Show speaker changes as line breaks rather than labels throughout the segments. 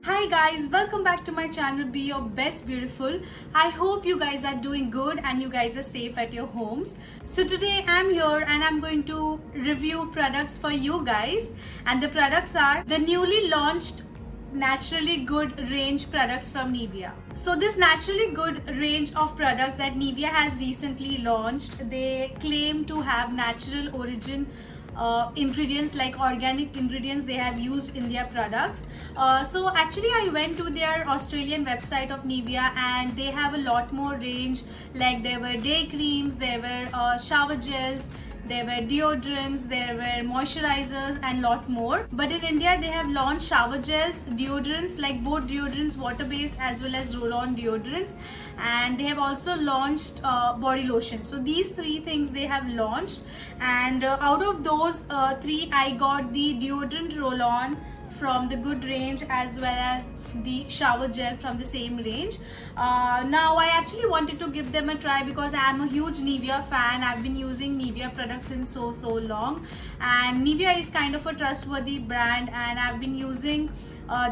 Hi guys, welcome back to my channel Be Your Best Beautiful. I hope you guys are doing good and you guys are safe at your homes. So today I'm here and I'm going to review products for you guys, and the products are the newly launched Naturally Good range products from Nivea. So this Naturally Good range of products that Nivea has recently launched, they claim to have natural origin ingredients, like organic ingredients they have used in their products. So actually I went to their Australian website of Nivea and they have a lot more range, like there were day creams, there were shower gels, there were deodorants, there were moisturizers and lot more. But in India they have launched shower gels, deodorants, like both deodorants water based as well as roll-on deodorants, and they have also launched body lotion. So these three things they have launched, and out of those three I got the deodorant roll-on from the Good range as well as the shower gel from the same range. Now I actually wanted to give them a try because I am a huge Nivea fan. I've been using Nivea products since so long, and Nivea is kind of a trustworthy brand, and I've been using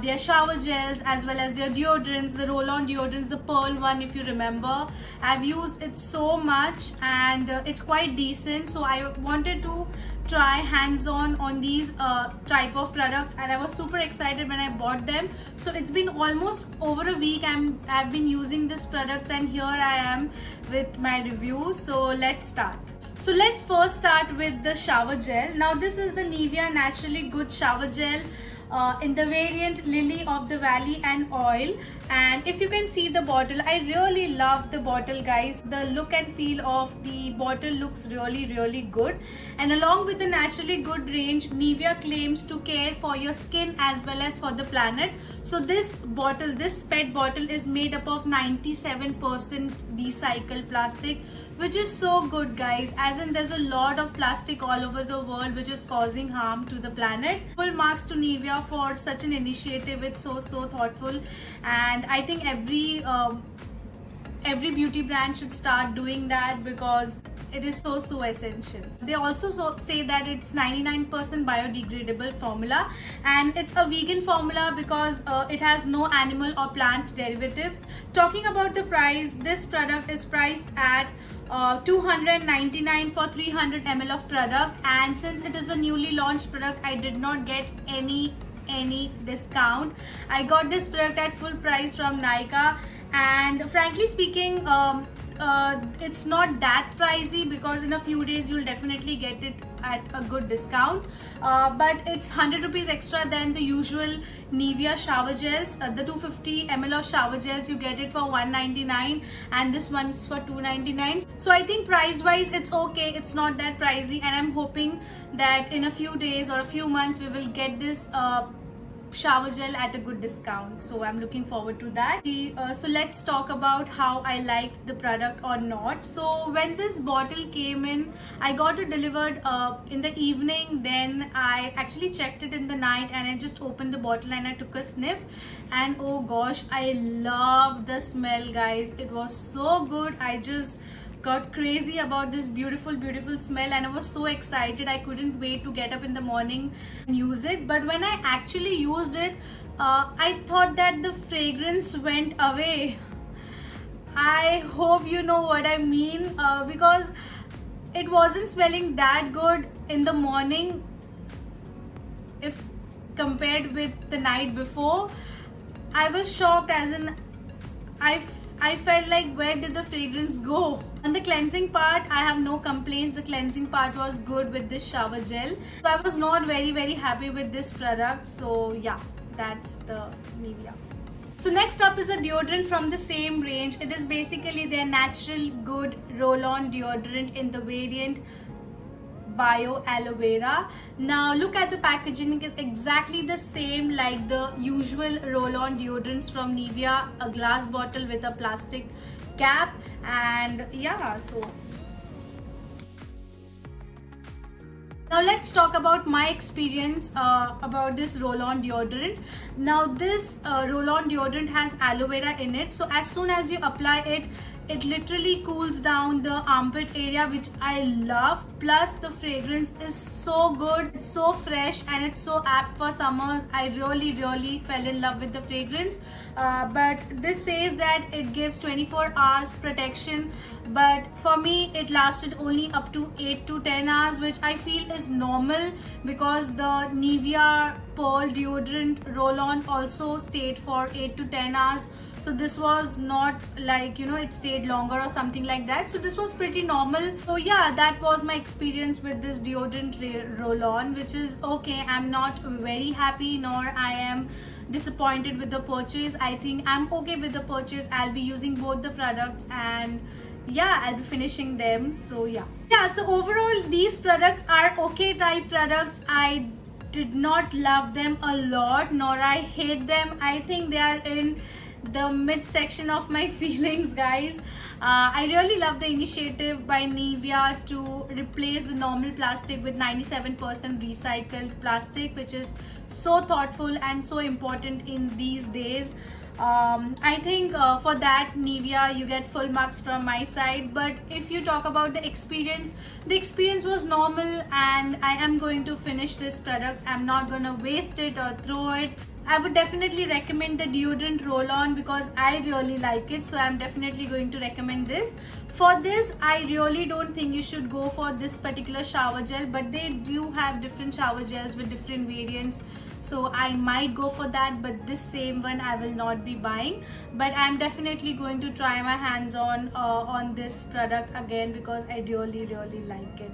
their shower gels as well as their deodorants, the roll-on deodorants, the pearl one if you remember. I've used it so much and it's quite decent, so I wanted to try hands-on on these type of products, and I was super excited when I bought them. So it's been almost over a week I've been using this product, and here I am with my review. So let's start. So let's first start with the shower gel. Now this is the Nivea Naturally Good shower gel in the variant Lily of the Valley and Oil. And if you can see the bottle, I really love the bottle, guys. The look and feel of the bottle looks really good. And along with the Naturally Good range, Nivea claims to care for your skin as well as for the planet. So this bottle, this PET bottle, is made up of 97% recycled plastic, which is so good, guys, as in there's a lot of plastic all over the world which is causing harm to the planet. Full marks to Nivea for such an initiative. It's so thoughtful, and I think every beauty brand should start doing that because it is so essential. They also say that it's 99% biodegradable formula, and it's a vegan formula because it has no animal or plant derivatives. Talking about the price, this product is priced at $299 for 300 ml of product, and since it is a newly launched product, I did not get any discount. I got this product at full price from Nykaa, and frankly speaking, it's not that pricey because in a few days you'll definitely get it at a good discount, but it's 100 rupees extra than the usual Nivea shower gels. The 250 ml of shower gels, you get it for 199 and this one's for 299. So I think price wise it's okay, it's not that pricey, and I'm hoping that in a few days or a few months we will get this shower gel at a good discount. So I'm looking forward to that. So let's talk about how I liked the product or not. So when this bottle came in, I got it delivered in the evening. Then I actually checked it in the night and I just opened the bottle and I took a sniff, and oh gosh, I love the smell, guys. It was so good. I just got crazy about this beautiful smell, and I was so excited. I couldn't wait to get up in the morning and use it. But when I actually used it, I thought that the fragrance went away. I hope you know what I mean, because it wasn't smelling that good in the morning if compared with the night before. I was shocked, as in I felt like, where did the fragrance go? On the cleansing part, I have no complaints. The cleansing part was good with this shower gel. So I was not very happy with this product. So yeah, that's the Nivea. So next up is a deodorant from the same range. It is basically their Natural Good roll-on deodorant in the variant Bio Aloe Vera. Now look at the packaging, it's exactly the same like the usual roll-on deodorants from Nivea, a glass bottle with a plastic cap. And yeah, so now let's talk about my experience about this roll-on deodorant. Now this roll-on deodorant has aloe vera in it, so as soon as you apply it, it literally cools down the armpit area, which I love. Plus the fragrance is so good, it's so fresh, and it's so apt for summers. I really fell in love with the fragrance. But this says that it gives 24 hours protection, but for me it lasted only up to 8 to 10 hours, which I feel is normal because the Nivea Pearl deodorant roll-on also stayed for 8 to 10 hours. So this was not like, it stayed longer or something like that. So this was pretty normal. So yeah, that was my experience with this deodorant roll-on, which is okay. I'm not very happy, nor I am disappointed with the purchase. I think I'm okay with the purchase. I'll be using both the products, and yeah, I'll be finishing them. So yeah, so overall these products are okay type products. I did not love them a lot, nor I hate them. I think they are in the mid section of my feelings, guys. I really love the initiative by Nivea to replace the normal plastic with 97% recycled plastic, which is so thoughtful and so important in these days. I think for that, Nivea, you get full marks from my side. But if you talk about the experience was normal, and I am going to finish this product. I'm not gonna waste it or throw it. I would definitely recommend the deodorant roll-on because I really like it. So I'm definitely going to recommend this. For this, I really don't think you should go for this particular shower gel, but they do have different shower gels with different variants. So I might go for that, but this same one I will not be buying. But I'm definitely going to try my hands on this product again because I really like it.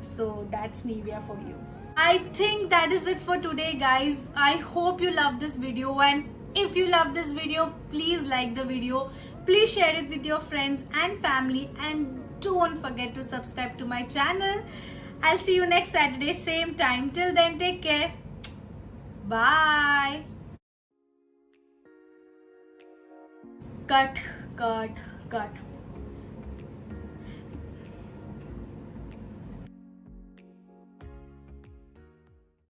So that's Nivea for you. I think that is it for today, guys. I hope you love this video, and if you love this video, please like the video, please share it with your friends and family, and don't forget to subscribe to my channel. I'll see you next Saturday, same time. Till then, take care. Bye. Cut.